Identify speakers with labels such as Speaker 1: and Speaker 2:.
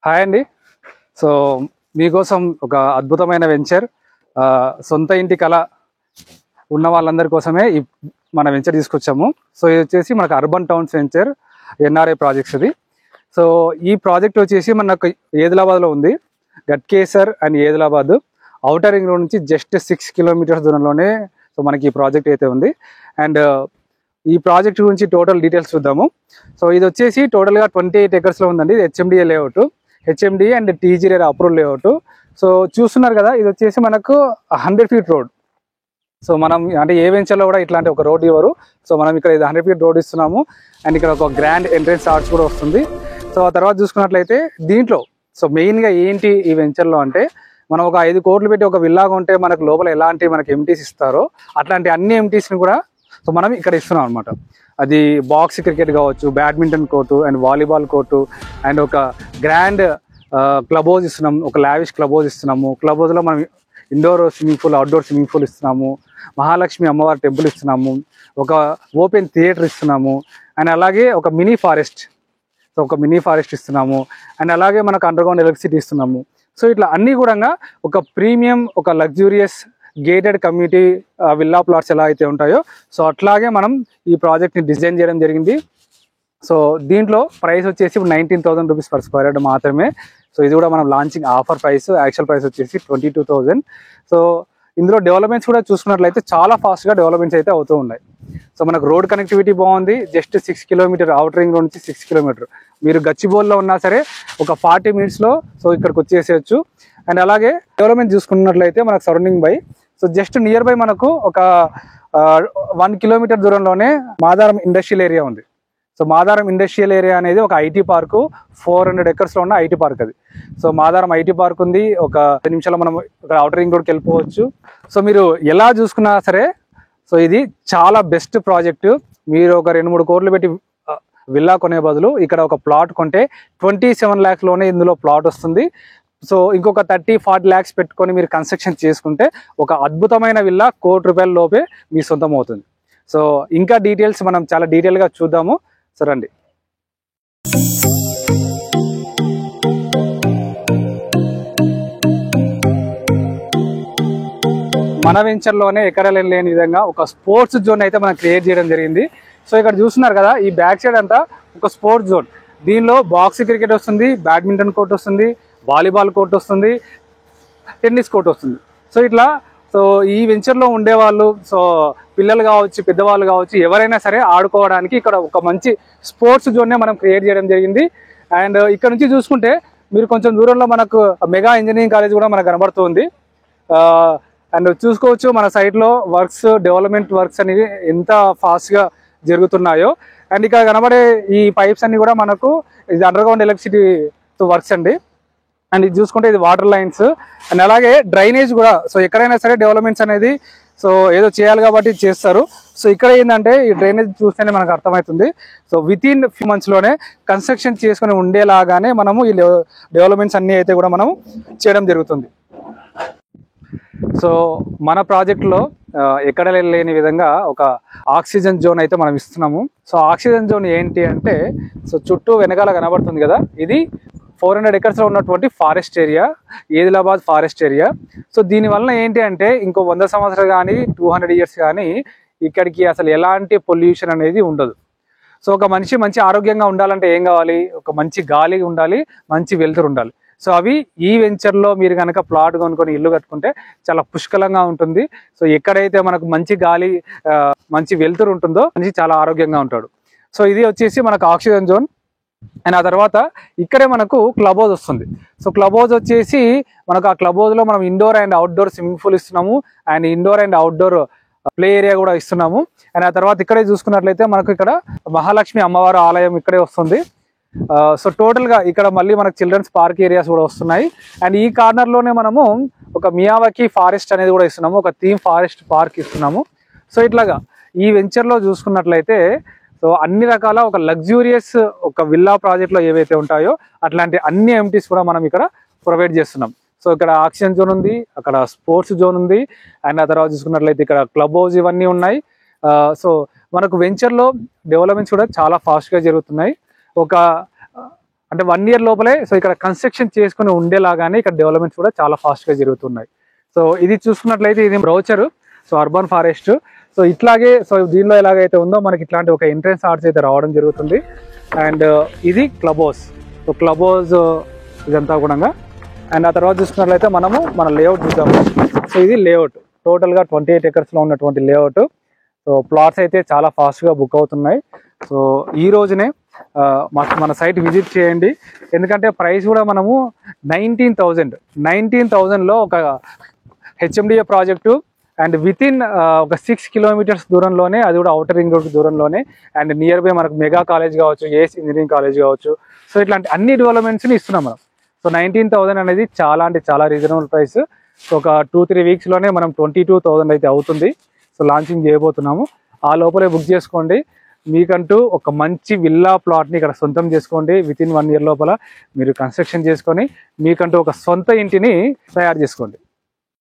Speaker 1: Hi అండి. So మీకోసం ఒక అద్భుతమైన వెంచర్, సొంత ఇంటి కళ ఉన్న వాళ్ళందరి కోసమే మన వెంచర్ తీసుకొచ్చాము. సో ఇది వచ్చేసి మనకు urban towns venture NRI projects ఇది. సో ఈ ప్రాజెక్ట్ వచ్చేసి మనకు ఏదిలాబాద్లో ఉంది. Ghatkesar and Edulabad outer ring road నుంచి జస్ట్ 6 కిలోమీటర్స్ దూరంలోనే సో మనకి ఈ ప్రాజెక్ట్ అయితే ఉంది. అండ్ ఈ ప్రాజెక్ట్ గురించి టోటల్ డీటెయిల్స్ చూద్దాము. సో ఇది వచ్చేసి టోటల్గా 28 acresలో ఉందండి. ఇది HMDA layout, HMDA and TGR approval layout. So చూస్తున్నారు కదా, ఇది వచ్చేసి మనకు 100 feet రోడ్. సో మనం అంటే ఏ వెంచర్లో కూడా ఇట్లాంటి ఒక రోడ్ ఇవ్వరు. సో మనం ఇక్కడ ఇది 100 feet రోడ్ ఇస్తున్నాము. అండ్ ఇక్కడ ఒక గ్రాండ్ ఎంట్రెన్స్ ఆర్చ్ కూడా వస్తుంది. సో ఆ తర్వాత చూసుకున్నట్లయితే దీంట్లో సో మెయిన్గా ఏంటి ఈ వెంచర్లో అంటే, మనం ఒక 5 కోట్లు పెట్టి ఒక విల్లాగా ఉంటే మనకు లోపల ఎలాంటి మనకి ఎంటీస్ ఇస్తారో అట్లాంటి అన్ని ఎంటీస్ని కూడా సో మనం ఇక్కడ ఇస్తున్నాం అనమాట. అది బాక్స్ క్రికెట్ కావచ్చు, badminton court and volleyball court and ఒక గ్రాండ్ క్లబ్ హౌస్ ఇస్తున్నాము, ఒక లావిష్ క్లబ్ హౌస్ ఇస్తున్నాము. క్లబ్ హౌస్లో మనం indoor swimming pool, outdoor swimming pool ఇస్తున్నాము, మహాలక్ష్మి అమ్మవారి టెంపుల్ ఇస్తున్నాము, ఒక ఓపెన్ థియేటర్ ఇస్తున్నాము, అండ్ అలాగే ఒక మినీ ఫారెస్ట్, సో ఒక మినీ ఫారెస్ట్ ఇస్తున్నాము, అండ్ అలాగే మనకు అండర్గ్రౌండ్ ఎలక్ట్రిసిటీ ఇస్తున్నాము. సో ఇట్లా అన్నీ కూడా ఒక ప్రీమియం, ఒక luxurious gated community villa plots ఎలా అయితే ఉంటాయో సో అట్లాగే మనం ఈ ప్రాజెక్ట్ని డిజైన్ చేయడం జరిగింది. సో దీంట్లో ప్రైస్ వచ్చేసి 19,000 రూపీస్ పర్ స్క్వేర్ యార్డ్ మాత్రమే. సో ఇది కూడా మనం launching offer price, actual price వచ్చేసి 22,000. సో ఇందులో డెవలప్మెంట్స్ కూడా చూసుకున్నట్లయితే చాలా ఫాస్ట్గా డెవలప్మెంట్స్ అయితే అవుతూ ఉన్నాయి. సో మనకు రోడ్ కనెక్టివిటీ బాగుంది. Just 6 kilometre outer ring road నుంచి 6 కిలోమీటర్. మీరు గచ్చిబౌలిలో ఉన్నా సరే ఒక 40 minutesలో సో ఇక్కడికి వచ్చేసేయచ్చు. అండ్ అలాగే డెవలప్మెంట్ చూసుకున్నట్లయితే మనకు surrounding by so just near by మనకు ఒక 1 kilometer దూరంలోనే మాదారం ఇండస్ట్రియల్ ఏరియా ఉంది. సో మాదారం ఇండస్ట్రియల్ ఏరియా అనేది ఒక ఐటీ పార్కు, 400 acresలో ఉన్న ఐటీ పార్క్ అది. సో మాదారం ఐటీ పార్క్ ఉంది. ఒక 10 నిమిషాల్లో మనం ఇక్కడ అవుటర్ రింగ్ రోడ్కి వెళ్ళిపోవచ్చు. సో మీరు ఎలా చూసుకున్నా సరే సో ఇది చాలా బెస్ట్ ప్రాజెక్టు. మీరు ఒక 2-3 కోట్లు పెట్టి విల్లా కొనే బదులు ఇక్కడ ఒక ప్లాట్ కొంటే 27 lakhsలోనే ఇందులో ప్లాట్ వస్తుంది. సో ఇంకొక 30-40 lakhs పెట్టుకొని మీరు కన్స్ట్రక్షన్ చేసుకుంటే ఒక అద్భుతమైన విల్లా 1 కోటి రూపాయల లోపే మీ సొంతం అవుతుంది. సో ఇంకా డీటెయిల్స్ మనం చాలా డీటెయిల్గా చూద్దాము. సో రండి. మన వెంచర్లోనే ఎక్కడ లేని విధంగా ఒక స్పోర్ట్స్ జోన్ అయితే మనం క్రియేట్ చేయడం జరిగింది. సో ఇక్కడ చూస్తున్నారు కదా, ఈ బ్యాక్ సైడ్ అంతా ఒక స్పోర్ట్స్ జోన్. దీనిలో బాక్స్ క్రికెట్ వస్తుంది, బ్యాడ్మింటన్ కోర్ట్ వస్తుంది, వాలీబాల్ కోర్ట్ వస్తుంది, టెన్నిస్ కోర్ట్ వస్తుంది. సో ఇట్లా సో ఈ వెంచర్లో ఉండేవాళ్ళు, సో పిల్లలు కావచ్చు, పెద్దవాళ్ళు కావచ్చు, ఎవరైనా సరే ఆడుకోవడానికి ఇక్కడ ఒక మంచి స్పోర్ట్స్ జోన్నే మనం క్రియేట్ చేయడం జరిగింది. అండ్ ఇక్కడ నుంచి చూసుకుంటే మీరు కొంచెం దూరంలో మనకు మెగా ఇంజనీరింగ్ కాలేజ్ కూడా మనకు కనబడుతుంది. అండ్ చూసుకోవచ్చు మన సైట్లో వర్క్స్, డెవలప్మెంట్ వర్క్స్ అనేవి ఎంత ఫాస్ట్గా జరుగుతున్నాయో. అండ్ ఇక్కడ కనబడే ఈ పైప్స్ అన్ని కూడా మనకు ఇది అండర్గ్రౌండ్ ఎలక్ట్రిసిటీ వర్క్స్ అండి. అండ్ ఇది చూసుకుంటే ఇది వాటర్ లైన్స్ అండ్ అలాగే డ్రైనేజ్ కూడా. సో ఎక్కడైనా సరే డెవలప్మెంట్స్ అనేది సో ఏదో చేయాలి కాబట్టి చేస్తారు. సో ఇక్కడ ఏంటంటే ఈ డ్రైనేజ్ చూస్తేనే మనకు అర్థమవుతుంది. సో వితిన్ ఫ్యూ మంత్స్లోనే కన్స్ట్రక్షన్ చేసుకుని ఉండేలాగానే మనము ఈ డెవలప్మెంట్స్ అన్నీ అయితే కూడా మనం చేయడం జరుగుతుంది. సో మన ప్రాజెక్ట్లో ఎక్కడ లేని విధంగా ఒక ఆక్సిజన్ జోన్ అయితే మనం ఇస్తున్నాము. సో ఆక్సిజన్ జోన్ ఏంటి అంటే, సో చుట్టూ వెనకాల కనబడుతుంది కదా, ఇది 400 acresలో ఉన్నటువంటి forest area, Edulabad forest area. So దీనివల్ల ఏంటి అంటే ఇంకో 100 సంవత్సరాలు కానీ 200 years కానీ ఇక్కడికి అసలు ఎలాంటి పొల్యూషన్ అనేది ఉండదు. సో ఒక మనిషి మంచి ఆరోగ్యంగా ఉండాలంటే ఏం కావాలి? ఒక మంచి గాలి ఉండాలి, మంచి వెలుతురు ఉండాలి. సో అవి ఈ వెంచర్లో మీరు కనుక ప్లాట్ కొనుక్కొని ఇల్లు కట్టుకుంటే చాలా పుష్కలంగా ఉంటుంది. సో ఎక్కడైతే మనకు మంచి గాలి, మంచి వెలుతురు ఉంటుందో మనిషి చాలా ఆరోగ్యంగా ఉంటాడు. సో ఇది వచ్చేసి మనకు ఆక్సిజన్ జోన్. అండ్ ఆ తర్వాత ఇక్కడే మనకు క్లబ్ హౌస్ వస్తుంది. సో క్లబ్ హౌస్ వచ్చేసి మనకు ఆ క్లబ్ హౌస్లో మనం indoor and outdoor swimming pool ఇస్తున్నాము, and indoor and outdoor play area కూడా ఇస్తున్నాము. అండ్ ఆ తర్వాత ఇక్కడే చూసుకున్నట్లయితే మనకు ఇక్కడ మహాలక్ష్మి అమ్మవారి ఆలయం ఇక్కడే వస్తుంది. సో టోటల్గా ఇక్కడ మళ్ళీ మనకు చిల్డ్రన్స్ పార్క్ ఏరియాస్ కూడా వస్తున్నాయి. అండ్ ఈ కార్నర్లోనే మనము ఒక మియావాకి ఫారెస్ట్ అనేది కూడా ఇస్తున్నాము, ఒక థీమ్ ఫారెస్ట్ పార్క్ ఇస్తున్నాము. సో ఇట్లాగా ఈ వెంచర్లో చూసుకున్నట్లయితే సో అన్ని రకాల ఒక లగ్జూరియస్ ఒక విల్లా ప్రాజెక్ట్లో ఏవైతే ఉంటాయో అట్లాంటి అన్ని ఎంటీస్ కూడా మనం ఇక్కడ ప్రొవైడ్ చేస్తున్నాం. సో ఇక్కడ ఆక్సిజన్ జోన్ ఉంది, అక్కడ స్పోర్ట్స్ జోన్ ఉంది, అండ్ ఆ తర్వాత చూసుకున్నట్లయితే ఇక్కడ క్లబ్ హౌస్ ఇవన్నీ ఉన్నాయి. సో మనకు వెంచర్లో డెవలప్మెంట్స్ కూడా చాలా ఫాస్ట్గా జరుగుతున్నాయి. అంటే 1 year లోపలే సో ఇక్కడ కన్స్ట్రక్షన్ చేసుకుని ఉండేలాగానే ఇక్కడ డెవలప్మెంట్స్ కూడా చాలా ఫాస్ట్గా జరుగుతున్నాయి. సో ఇది చూసుకున్నట్లయితే ఇది brochure, so urban forest. So ఇట్లాగే సో దీనిలో ఎలాగైతే ఉందో మనకి ఇట్లాంటి ఒక ఎంట్రన్స్ ఆర్ట్స్ అయితే రావడం జరుగుతుంది. అండ్ ఇది club house. So club house ఇదంతా కూడా. అండ్ ఆ తర్వాత చూసుకున్నట్లయితే మనము మన లేఅవుట్ చూద్దాము. సో ఇది లేఅవుట్, టోటల్గా 28 acres ఉన్నటువంటి లేఅవుట్. సో ప్లాట్స్ అయితే చాలా ఫాస్ట్గా బుక్ అవుతున్నాయి. సో ఈ రోజునే మన సైట్ విజిట్ చేయండి. ఎందుకంటే ప్రైస్ కూడా మనము 19,000లో ఒక హెచ్ఎండిఏ ప్రాజెక్టు అండ్ వితిన్ ఒక 6 kilometers దూరంలోనే, అది కూడా అవుటర్ రింగ్ రోడ్ దూరంలోనే. అండ్ నియర్ బై మనకు మెగా కాలేజ్ కావచ్చు, ఏఎస్ ఇంజనీరింగ్ కాలేజ్ కావచ్చు. సో ఇట్లాంటి అన్ని డెవలప్మెంట్స్ని ఇస్తున్నాం మనం. సో 19,000 అనేది చాలా అంటే చాలా రీజనబుల్ ప్రైస్. సో ఒక 2-3 weeksలోనే మనం 22,000 అయితే అవుతుంది. సో లాంచింగ్ చేయబోతున్నాము. ఆ లోపలే బుక్ చేసుకోండి. మీకంటూ ఒక మంచి విల్లా ప్లాట్ని ఇక్కడ సొంతం చేసుకోండి. వితిన్ 1 year లోపల మీరు కన్స్ట్రక్షన్ చేసుకొని మీకంటూ ఒక సొంత ఇంటిని తయారు చేసుకోండి.